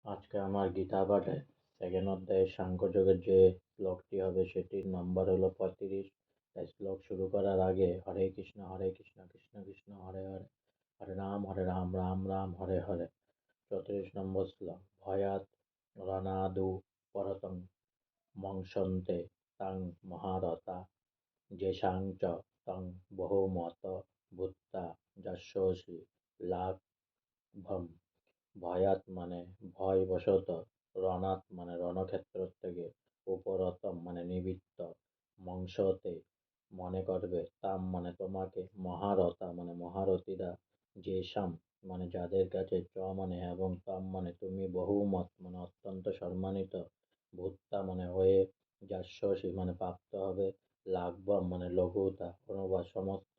আজকে আমার গীতা পাঠে সেকেন্ড অধ্যায়ের সাংখ্যযোগের যে শ্লোকটি হবে সেটির নম্বর হলো 35। তাই শ্লোক শুরু করার আগে হরে কৃষ্ণ কৃষ্ণ কৃষ্ণ হরে হরে, হরে রাম রাম রাম হরে হরে। 34 নম্বর শ্লোক ভয়াত রণাদু পরতং মংসন্তে তাং মহারথা যেষাং চ তং বহুমত ভূত্তা যশস্বী লাভম। ভয়াত মানে ভয়বশত, রণাত মানে রণক্ষেত্র থেকে, উপরতম মানে নিবৃত্ত, মংসতে মনে করবে, তাম মানে তোমাকে, মহারথা মানে মহারথীরা, যেসাম মানে যাদের কাছে, চ মানে এবং তাম মানে তুমি, বহুমত মানে অত্যন্ত সম্মানিত, ভূত্তা মানে হয়ে, যাস্যসী মানে প্রাপ্ত হবে, লাঘবম মানে লঘুতা। অনুবাদ সমস্ত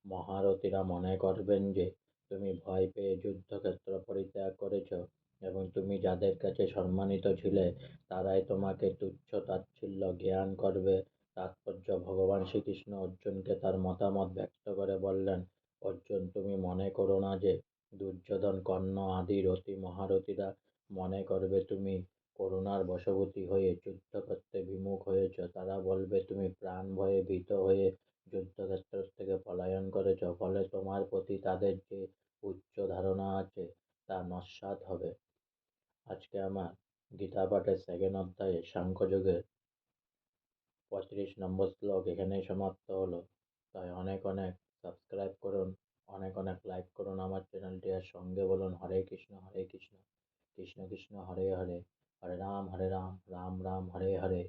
মহারথীরা মনে করবেন যে তুমি ভয় পেয়ে যুদ্ধক্ষেত্র পরিত্যাগ করেছ এবং তুমি যাদের কাছে সম্মানিত ছিলে তারাই তোমাকে তুচ্ছ তাচ্ছিল্য জ্ঞান করবে। তাৎপর্য ভগবান শ্রীকৃষ্ণ অর্জুনকে তার মতামত ব্যক্ত করে বললেন, অর্জুন তুমি মনে করো না যে দুর্যোধন, কর্ণ আদি রথী মহারথীরা মনে করবে তুমি করুণার বশবর্তী হয়ে যুদ্ধ করতে বিমুখ হয়েছ। তারা বলবে তুমি প্রাণ ভয়ে ভীত হয়ে যুদ্ধক্ষেত্র থেকে পলায়ন করেছ, ফলে তোমার প্রতি তাদের যে উচ্চ ধারণা আছে তা নস্যাৎ হবে। আজকে আমার গীতা পাঠের সেকেন্ড অধ্যায়ে সাংখ্যযোগের 35 নম্বর শ্লোক এখানেই সমাপ্ত হলো। তাই অনেক অনেক সাবস্ক্রাইব করুন, অনেক অনেক লাইক করুন আমার চ্যানেলটি, আর সঙ্গে বলুন হরে কৃষ্ণ কৃষ্ণ কৃষ্ণ হরে হরে, হরে রাম রাম রাম হরে হরে।